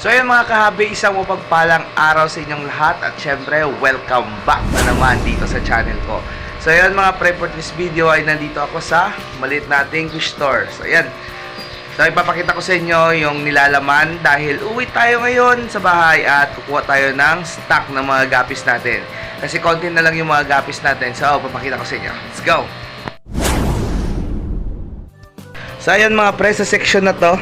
So ayun mga kahabi, isang mapagpalang araw sa inyong lahat at syempre welcome back na naman dito sa channel ko. So ayun mga pre, for this video ay nandito ako sa maliit nating fish store. So ayan, so ipapakita ko sa inyo yung nilalaman dahil uwi tayo ngayon sa bahay at kukuha tayo ng stock ng mga gapis natin. Kasi konti na lang yung mga gapis natin, so papakita ko sa inyo. Let's go! So ayun mga pre, sa section na to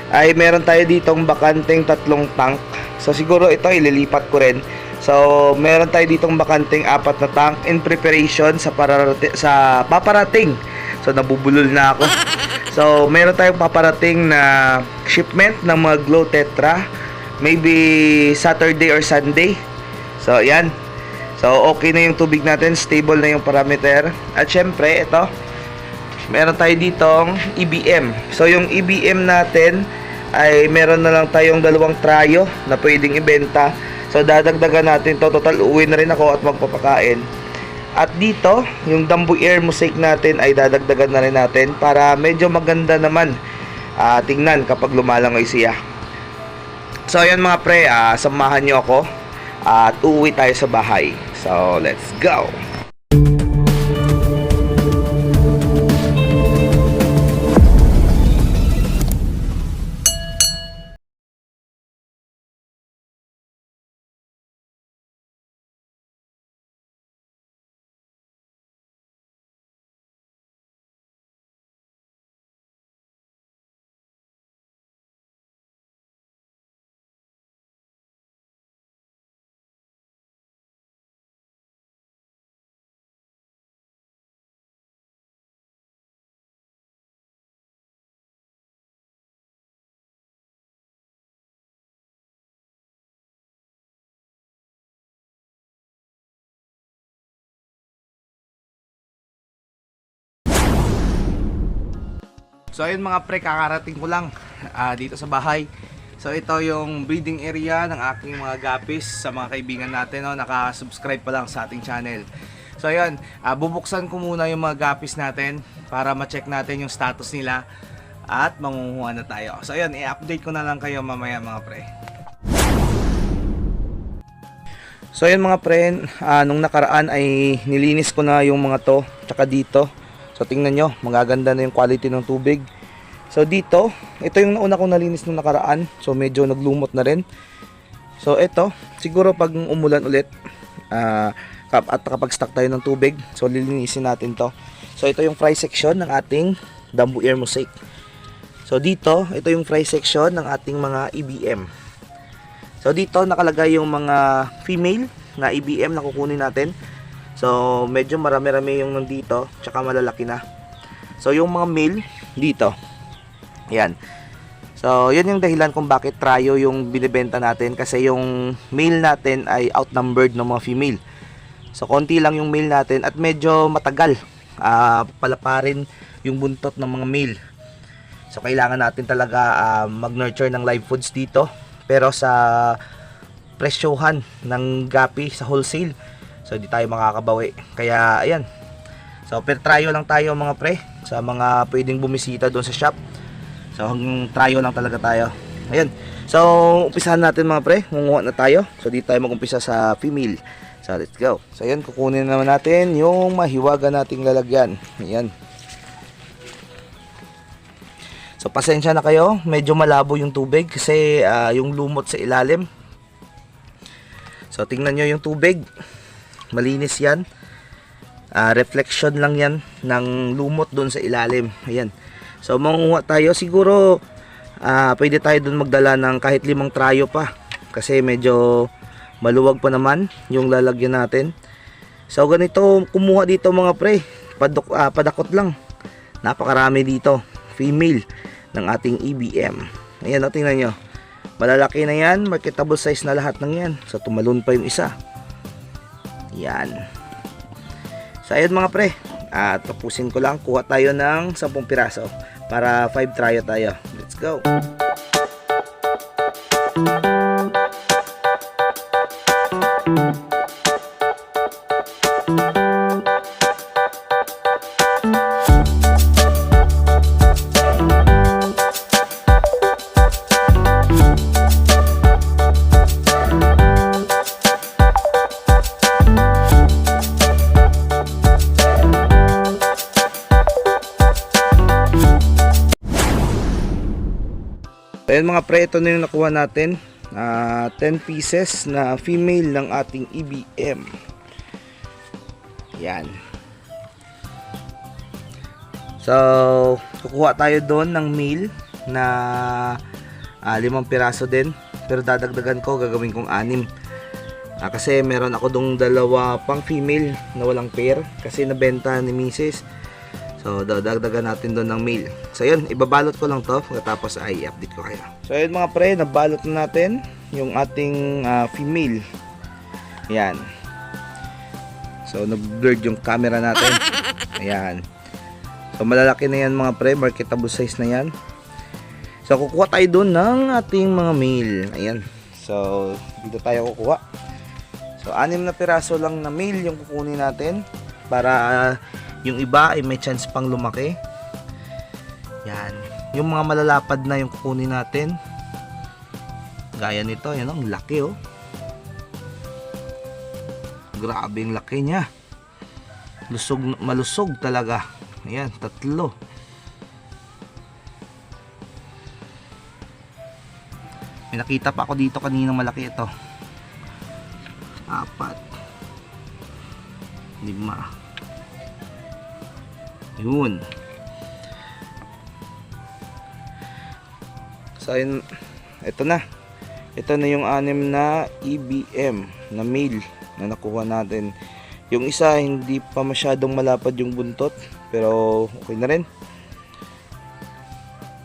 ay meron tayo ditong bakanteng 3 tank. So siguro ito ililipat ko rin. So meron tayo ditong bakanteng 4 na tank in preparation sa paparating. So nabubulol na ako. So meron tayong paparating na shipment ng mga Glow Tetra, maybe Saturday or Sunday. So yan. So okay na yung tubig natin, stable na yung parameter. At syempre ito, meron tayo ditong EBM. So yung EBM natin ay meron na lang tayong 2 tryo na pwedeng ibenta. So dadagdagan natin to. Total uwi na rin ako at magpapakain. At dito yung Dambu Air Mosaic natin ay dadagdagan na rin natin para medyo maganda naman tingnan kapag lumalangoy siya. So ayan mga pre, samahan nyo ako at uuwi tayo sa bahay. So let's go! So ayun mga pre, kakarating ko lang dito sa bahay. So ito yung breeding area ng aking mga gapis sa mga kaibigan natin, no, naka-subscribe pa lang sa ating channel. So ayun, bubuksan ko muna yung mga gapis natin para ma-check natin yung status nila at mangunguha na tayo. So ayun, i-update ko na lang kayo mamaya mga pre. So ayun mga pre, nung nakaraan ay nilinis ko na yung mga to, tsaka dito. So tingnan nyo, magaganda na yung quality ng tubig. So dito, ito yung nauna kong nalinis nung nakaraan. So medyo naglumot na rin. So ito, siguro pag umulan ulit at kapag stock tayo ng tubig, so lilinisin natin to. So ito yung fry section ng ating Dambu Air Mosaic. So dito, ito yung fry section ng ating mga EBM. So dito nakalagay yung mga female na EBM na kukunin natin. So medyo marami-rami yung nandito, tsaka malalaki na. So yung mga male dito, yan. So yan yung dahilan kung bakit tryo yung binibenta natin, kasi yung male natin ay outnumbered ng mga female. So konti lang yung male natin at medyo matagal palaparin yung buntot ng mga male. So kailangan natin talaga mag-nurture ng live foods dito, pero sa presyohan ng gapi sa wholesale, so di tayo makakabawi. Kaya ayan, so per tryo lang tayo mga pre, sa mga pwedeng bumisita doon sa shop. So hanggang tryo lang talaga tayo. Ayan, so umpisahan natin mga pre, ngunguha na tayo. So dito tayo mag-umpisa sa female. So let's go. So ayan, kukunin naman natin yung mahiwaga nating lalagyan. Ayan. So pasensya na kayo, medyo malabo yung tubig kasi yung lumot sa ilalim. So tingnan nyo yung tubig, malinis yan. Reflection lang yan ng lumot doon sa ilalim. Ayan. So mangunguha tayo. Siguro pwede tayo doon magdala ng kahit 5 tryo pa, kasi medyo maluwag pa naman yung lalagyan natin. So ganito kumuha dito mga pre, padakot lang. Napakarami dito, female ng ating EBM. Ayan, o, tingnan nyo, malalaki na yan, marketable size na lahat ng yan. So tumalon pa yung isa. Yan. So ayun mga pre, tapusin ko lang, kuha tayo ng 10 piraso para 5 tryo tayo. Let's go. ayan mga pre, ito na yung nakuha natin. 10 pieces na female ng ating EBM. Yan. So, kukuha tayo doon ng male na 5 piraso din. Pero dadagdagan ko, gagawin kong 6. Kasi meron ako dong 2 pang female na walang pair. Kasi nabenta ni Mrs. So, dadagdagan natin doon ng male. So, yun, ibabalot ko lang to. Pagkatapos ay i-update ko kayo. So, yun mga pre, nabalot na natin yung ating female. Yan. So, nag-blurred yung camera natin. Ayan. So, malalaki na yan mga pre. Marketable size na yan. So, kukuha tayo doon ng ating mga male. Ayan. So, dito tayo kukuha. So, 6 na piraso lang na male yung kukunin natin. Para yung iba ay may chance pang lumaki. Yan. Yung mga malalapad na yung kukunin natin. Gaya nito. Yan ang laki oh. Grabe yung laki niya. Malusog talaga. Ayan, 3. May nakita pa ako dito kanina malaki ito. 4. 5. Yun. So, yun, ito na. Ito na yung 6 na EBM na male na nakuha natin. Yung isa hindi pa masyadong malapad yung buntot, pero okay na rin.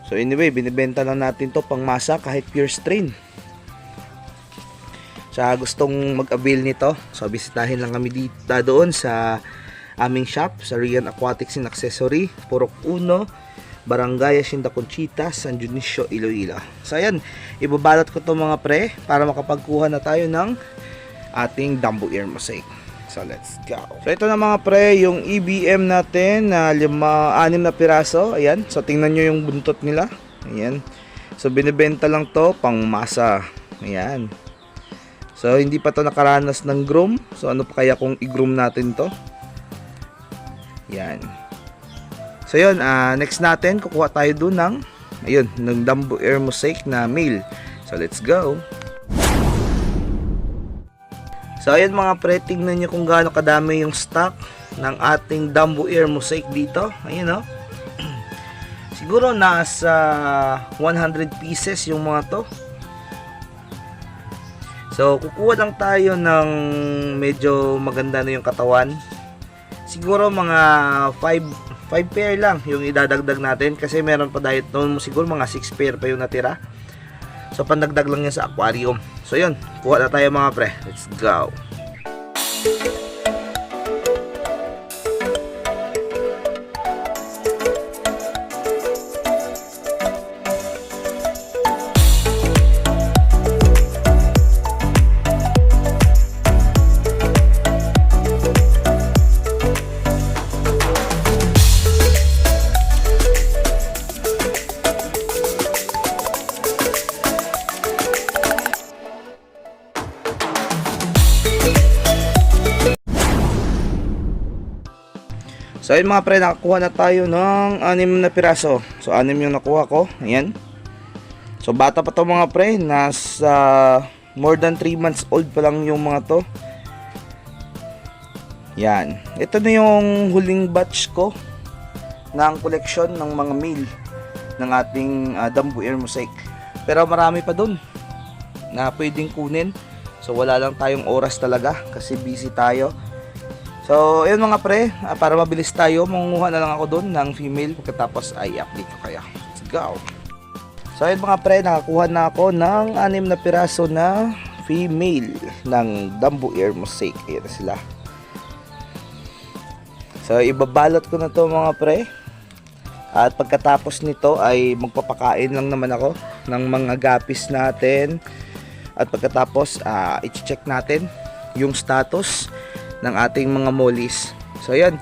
So anyway, binibenta lang natin to pang masa kahit pure strain. Sa gustong mag-avail nito, so bisitahin lang kami dito doon sa aming shop sa Rian Aquatics and Accessory, Purok 1, Barangay Hacienda Conchita, San Dionisio, Iloilo. So ayan, ibabalot ko to mga pre para makapagkuha na tayo ng ating Dumbo Ear Mosaic. So let's go. So ito na mga pre, yung EBM natin na 6 na piraso. Ayan, so tingnan nyo yung buntot nila. Ayan. So binibenta lang to pang masa. Ayan. So hindi pa to nakaranas ng groom. So ano pa kaya kung i-groom natin to? Yan. So yun, next natin kukuha tayo dun ng ayun, ng Dumbo Ear Mosaic na male. So let's go. So ayun mga pre, tingnan nyo kung gaano kadami yung stock ng ating Dumbo Ear Mosaic dito. Ayun oh. Siguro nasa 100 pieces yung mga to. So kukuha lang tayo ng medyo maganda na yung katawan. Siguro mga 5 pair lang yung idadagdag natin kasi meron pa dahil noon siguro mga 6 pair pa yung natira. So pandagdag lang yan sa aquarium. So yun, kuha na tayo mga pre. Let's go. So ayun mga pre, nakakuha na tayo ng 6 na piraso. So 6 yung nakuha ko. Ayan. So bata pa to mga pre. Nasa more than 3 months old pa lang yung mga to. Yan. Ito na yung huling batch ko ng collection ng mga male ng ating Dumbo Ear Mosaic. Pero marami pa dun na pwedeng kunin. So wala lang tayong oras talaga kasi busy tayo. So, ayun mga pre, para mabilis tayo, mangunguha na lang ako doon ng female pagkatapos ay update ko kayo. Let's go! So, ayun mga pre, nakakuha na ako ng 6 na piraso na female ng Dumbo Ear Mosaic. Ayan na sila. So, ibabalot ko na to mga pre. At pagkatapos nito ay magpapakain lang naman ako ng mga gapis natin. At pagkatapos, i-check natin yung status ng ating mga mollies. So yan,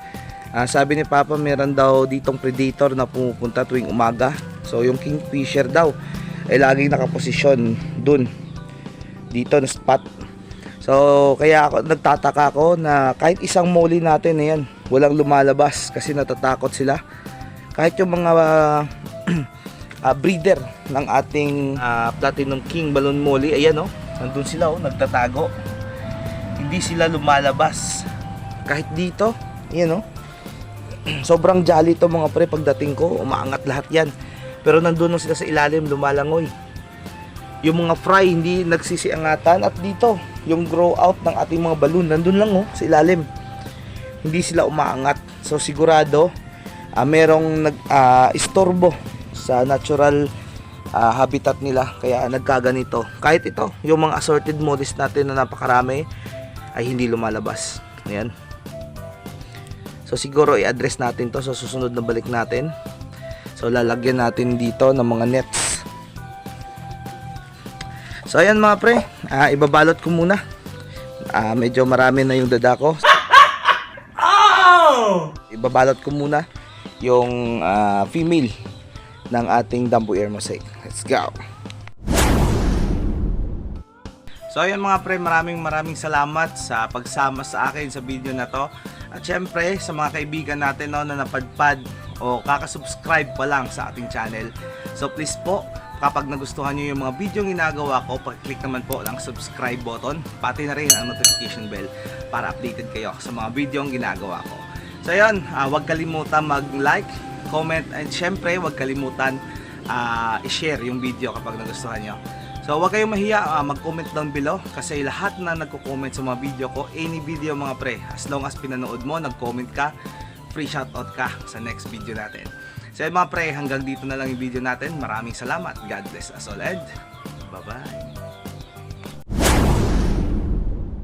sabi ni Papa meron daw ditong predator na pumupunta tuwing umaga. So yung kingfisher daw ay laging nakaposisyon dun dito na spot. So kaya ako nagtataka ako na kahit isang molly natin na yan walang lumalabas kasi natatakot sila. Kahit yung mga breeder ng ating Platinum King Balloon Molly. Ayan, oh, nandun sila, oh, nagtatago. Hindi sila lumalabas kahit dito. Ayan, oh. Sobrang jolly to mga pre. Pagdating ko, umaangat lahat yan. Pero nandun sila sa ilalim, lumalangoy. Yung mga fry hindi nagsisiangatan. At dito, yung grow out ng ating mga balloon, nandun lang, oh, sa ilalim. Hindi sila umaangat. So sigurado merong istorbo sa natural habitat nila, kaya nagkaganito. Kahit ito, yung mga assorted mollies natin na napakarami ay hindi lumalabas. Ayan. So siguro i-address natin to sa susunod na balik natin. So lalagyan natin dito ng mga nets. So ayan mga pre, ibabalot ko muna. Medyo marami na yung dada ko. Ibabalot ko muna yung female ng ating Dambu Air Mosaic. Let's go! So ayun mga pre, maraming salamat sa pagsama sa akin sa video na to. At syempre sa mga kaibigan natin, no, na napadpad o kakasubscribe pa lang sa ating channel. So please po, kapag nagustuhan nyo yung mga video ginagawa ko, pag-click naman po ng subscribe button, pati na rin ang notification bell para updated kayo sa mga video ang ginagawa ko. So ayun, huwag kalimutan mag-like, comment, and syempre huwag kalimutan i-share yung video kapag nagustuhan nyo. So huwag kayong mahiya, mag-comment down below kasi lahat na nagko-comment sa mga video ko, any video mga pre, as long as pinanood mo, nag-comment ka, free shoutout ka sa next video natin. So mga pre, hanggang dito na lang yung video natin. Maraming salamat. God bless us all and